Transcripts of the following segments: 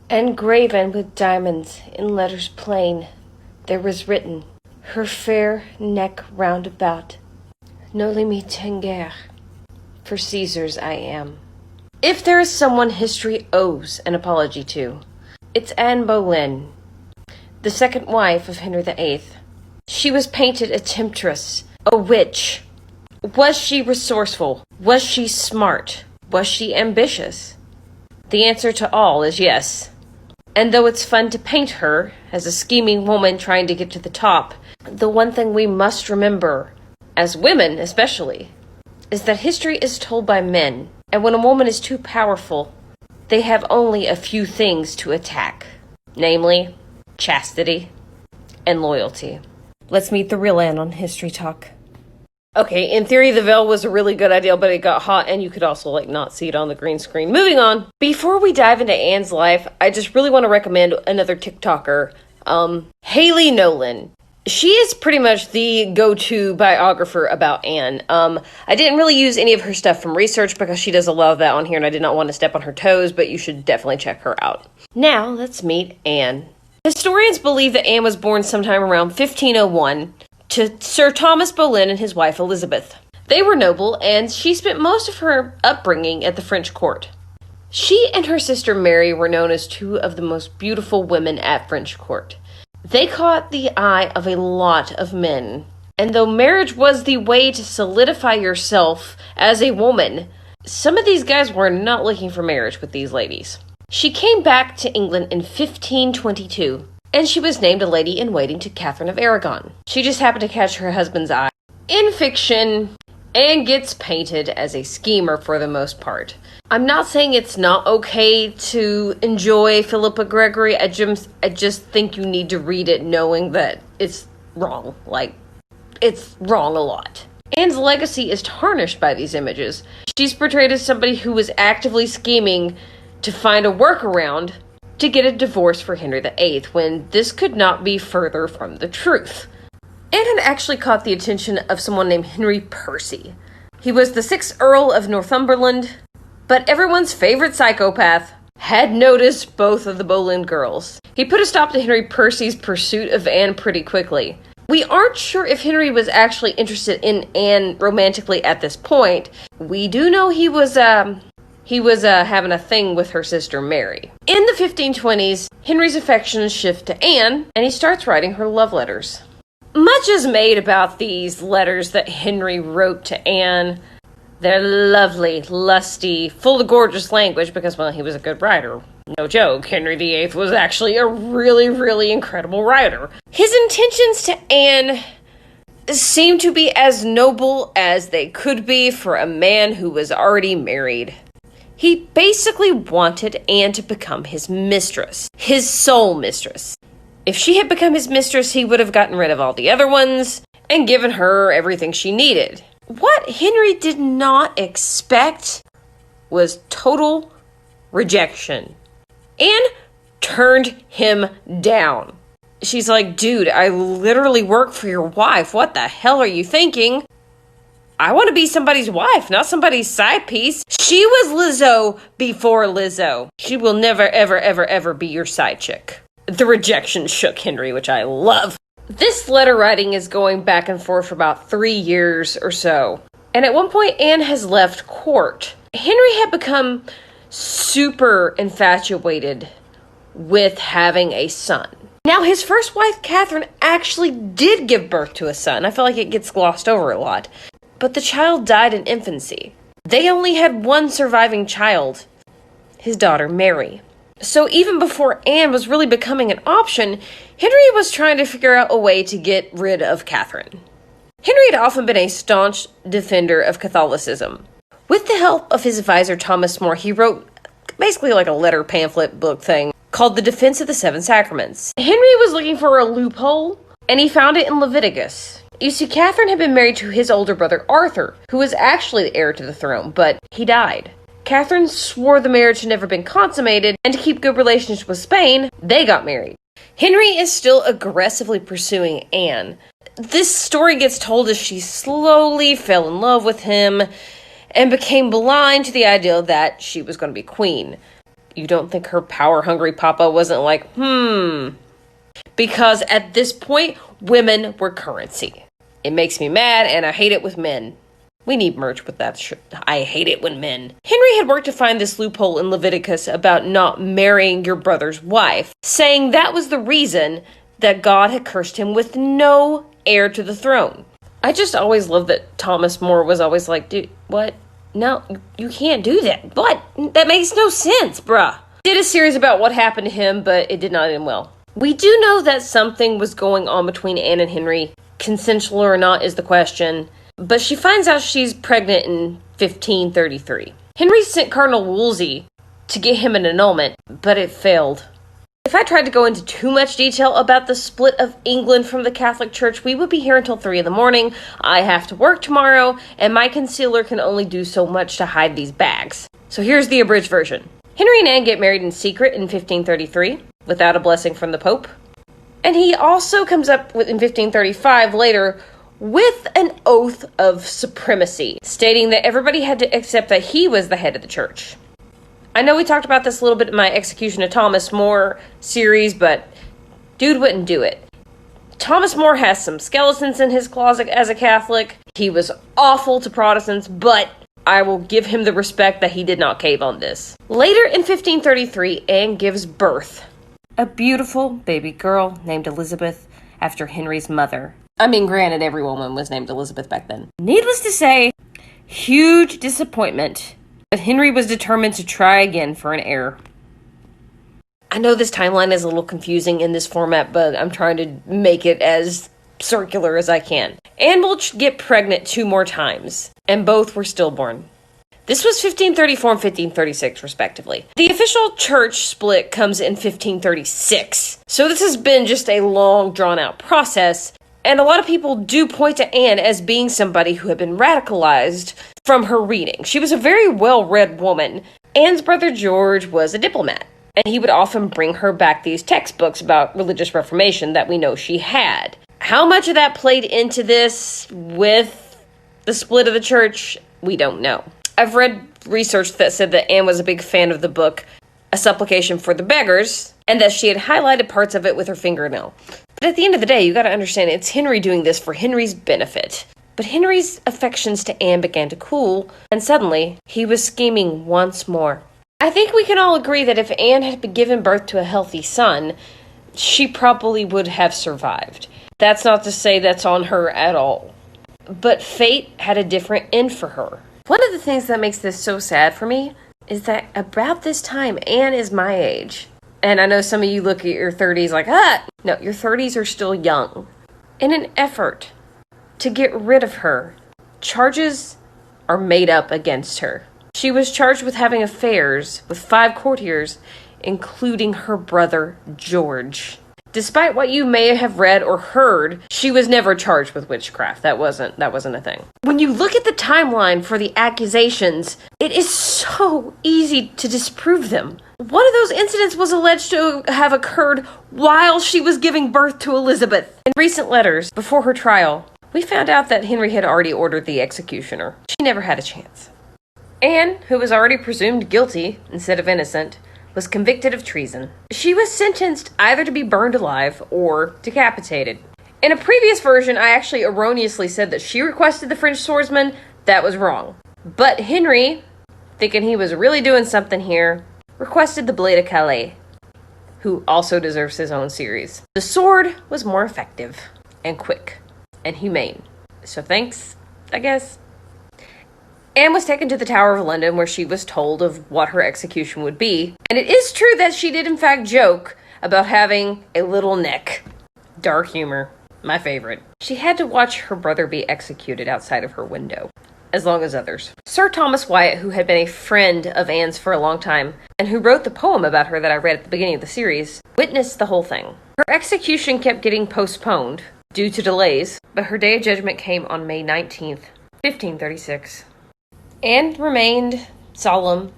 And graven with diamonds in letters plain, there was written, her fair neck round about, Noli me tangere, for Caesar's I am. If there is someone history owes an apology to, it's Anne Boleyn, the second wife of Henry VIII. She was painted a temptress, a witch. Was she resourceful? Was she smart? Was she ambitious? The answer to all is yes. And though it's fun to paint her as a scheming woman trying to get to the top, the one thing we must remember, as women especially, is that history is told by men, and when a woman is too powerful, they have only a few things to attack, namely, chastity and loyalty. Let's meet the real Anne on History Talk. Okay, in theory, the veil was a really good idea, but it got hot, and you could also, not see it on the green screen. Moving on. Before we dive into Anne's life, I just really want to recommend another TikToker, Haley Nolan. She is pretty much the go-to biographer about Anne. I didn't really use any of her stuff from research because she does a lot of that on here, and I did not want to step on her toes, but you should definitely check her out. Now, let's meet Anne. Historians believe that Anne was born sometime around 1501, to Sir Thomas Boleyn and his wife Elizabeth. They were noble, and she spent most of her upbringing at the French court. She and her sister Mary were known as two of the most beautiful women at French court. They caught the eye of a lot of men, and though marriage was the way to solidify yourself as a woman, some of these guys were not looking for marriage with these ladies. She came back to England in 1522, and she was named a lady-in-waiting to Catherine of Aragon. She just happened to catch her husband's eye. In fiction, Anne gets painted as a schemer for the most part. I'm not saying it's not okay to enjoy Philippa Gregory. I just think you need to read it knowing that it's wrong. It's wrong a lot. Anne's legacy is tarnished by these images. She's portrayed as somebody who was actively scheming to find a workaround to get a divorce for Henry VIII, when this could not be further from the truth. Anne had actually caught the attention of someone named Henry Percy. He was the 6th Earl of Northumberland, but everyone's favorite psychopath had noticed both of the Boleyn girls. He put a stop to Henry Percy's pursuit of Anne pretty quickly. We aren't sure if Henry was actually interested in Anne romantically at this point. We do know he was having a thing with her sister Mary. In the 1520s, Henry's affections shift to Anne, and he starts writing her love letters. Much is made about these letters that Henry wrote to Anne. They're lovely, lusty, full of gorgeous language because, well, he was a good writer. No joke, Henry VIII was actually a really, really incredible writer. His intentions to Anne seem to be as noble as they could be for a man who was already married. He basically wanted Anne to become his mistress, his sole mistress. If she had become his mistress, he would have gotten rid of all the other ones and given her everything she needed. What Henry did not expect was total rejection. Anne turned him down. She's like, dude, I literally work for your wife. What the hell are you thinking? I want to be somebody's wife, not somebody's side piece. She was Lizzo before Lizzo. She will never, ever, ever, ever be your side chick. The rejection shook Henry, which I love. This letter writing is going back and forth for about 3 years or so. And at one point, Anne has left court. Henry had become super infatuated with having a son. Now, his first wife, Catherine, actually did give birth to a son. I feel like it gets glossed over a lot. But the child died in infancy. They only had one surviving child, his daughter, Mary. So even before Anne was really becoming an option, Henry was trying to figure out a way to get rid of Catherine. Henry had often been a staunch defender of Catholicism. With the help of his advisor, Thomas More, he wrote basically like a letter pamphlet book thing called The Defense of the Seven Sacraments. Henry was looking for a loophole, and he found it in Leviticus. You see, Catherine had been married to his older brother, Arthur, who was actually the heir to the throne, but he died. Catherine swore the marriage had never been consummated, and to keep good relations with Spain, they got married. Henry is still aggressively pursuing Anne. This story gets told as she slowly fell in love with him and became blind to the idea that she was going to be queen. You don't think her power-hungry papa wasn't like, Because at this point, women were currency. It makes me mad, and I hate it with men. We need merch with that I hate it when men. Henry had worked to find this loophole in Leviticus about not marrying your brother's wife, saying that was the reason that God had cursed him with no heir to the throne. I just always loved that Thomas More was always like, dude, what? No, you can't do that. What? That makes no sense, bruh. Did a series about what happened to him, but it did not end well. We do know that something was going on between Anne and Henry. Consensual or not is the question. But she finds out she's pregnant in 1533. Henry sent Cardinal Wolsey to get him an annulment, but it failed. If I tried to go into too much detail about the split of England from the Catholic Church, we would be here until 3 a.m. I have to work tomorrow, and my concealer can only do so much to hide these bags. So here's the abridged version. Henry and Anne get married in secret in 1533, without a blessing from the Pope. And he also comes up with, in 1535 later, with an oath of supremacy, stating that everybody had to accept that he was the head of the church. I know we talked about this a little bit in my Execution of Thomas More series, but dude wouldn't do it. Thomas More has some skeletons in his closet as a Catholic. He was awful to Protestants, but I will give him the respect that he did not cave on this. Later in 1533, Anne gives birth. A beautiful baby girl named Elizabeth after Henry's mother. I mean, granted, every woman was named Elizabeth back then. Needless to say, huge disappointment. But Henry was determined to try again for an heir. I know this timeline is a little confusing in this format, but I'm trying to make it as circular as I can. Anne will get pregnant 2 more times, and both were stillborn. This was 1534 and 1536, respectively. The official church split comes in 1536. So this has been just a long, drawn-out process. And a lot of people do point to Anne as being somebody who had been radicalized from her reading. She was a very well-read woman. Anne's brother George was a diplomat, and he would often bring her back these textbooks about religious reformation that we know she had. How much of that played into this with the split of the church, we don't know. I've read research that said that Anne was a big fan of the book A Supplication for the Beggars, and that she had highlighted parts of it with her fingernail. But at the end of the day, you gotta understand, it's Henry doing this for Henry's benefit. But Henry's affections to Anne began to cool, and suddenly, he was scheming once more. I think we can all agree that if Anne had given birth to a healthy son, she probably would have survived. That's not to say that's on her at all. But fate had a different end for her. One of the things that makes this so sad for me is that about this time, Anne is my age. And I know some of you look at your 30s like, No, your 30s are still young. In an effort to get rid of her, charges are made up against her. She was charged with having affairs with 5 courtiers, including her brother George. Despite what you may have read or heard, she was never charged with witchcraft. That wasn't a thing. When you look at the timeline for the accusations, it is so easy to disprove them. One of those incidents was alleged to have occurred while she was giving birth to Elizabeth. In recent letters, before her trial, we found out that Henry had already ordered the executioner. She never had a chance. Anne, who was already presumed guilty instead of innocent, was convicted of treason. She was sentenced either to be burned alive or decapitated. In a previous version, I actually erroneously said that she requested the French swordsman. That was wrong. But Henry, thinking he was really doing something here, requested the Blade of Calais, who also deserves his own series. The sword was more effective and quick and humane. So thanks, I guess. Anne was taken to the Tower of London, where she was told of what her execution would be. And it is true that she did in fact joke about having a little neck. Dark humor. My favorite. She had to watch her brother be executed outside of her window, as long as others. Sir Thomas Wyatt, who had been a friend of Anne's for a long time, and who wrote the poem about her that I read at the beginning of the series, witnessed the whole thing. Her execution kept getting postponed due to delays, but her day of judgment came on May 19th, 1536. Anne remained solemn,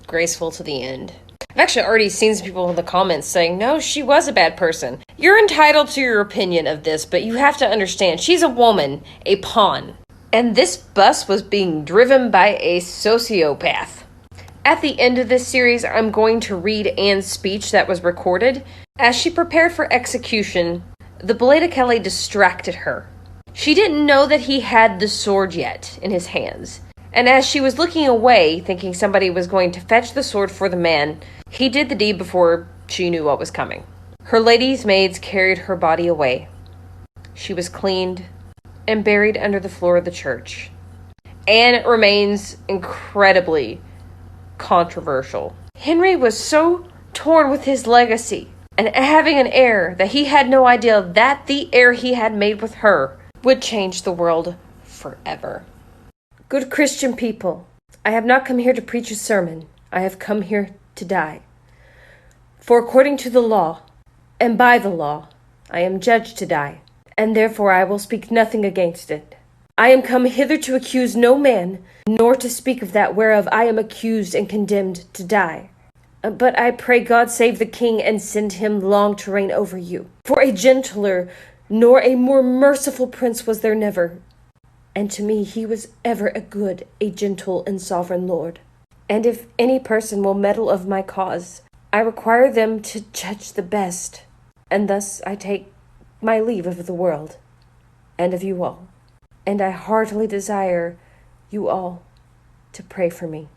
graceful to the end. I've actually already seen some people in the comments saying, no, she was a bad person. You're entitled to your opinion of this, but you have to understand, she's a woman, a pawn. And this bus was being driven by a sociopath. At the end of this series, I'm going to read Anne's speech that was recorded. As she prepared for execution, the Boleyn Kelly distracted her. She didn't know that he had the sword yet in his hands. And as she was looking away, thinking somebody was going to fetch the sword for the man, he did the deed before she knew what was coming. Her ladies' maids carried her body away. She was cleaned and buried under the floor of the church. Anne remains incredibly controversial. Henry was so torn with his legacy and having an heir that he had no idea that the heir he had made with her would change the world forever. Good Christian people, I have not come here to preach a sermon. I have come here to die. For according to the law, and by the law, I am judged to die, and therefore I will speak nothing against it. I am come hither to accuse no man, nor to speak of that whereof I am accused and condemned to die. But I pray God save the king and send him long to reign over you. For a gentler nor a more merciful prince was there never. And to me he was ever a good, a gentle, and sovereign lord. And if any person will meddle of my cause, I require them to judge the best. And thus I take my leave of the world, and of you all. And I heartily desire you all to pray for me.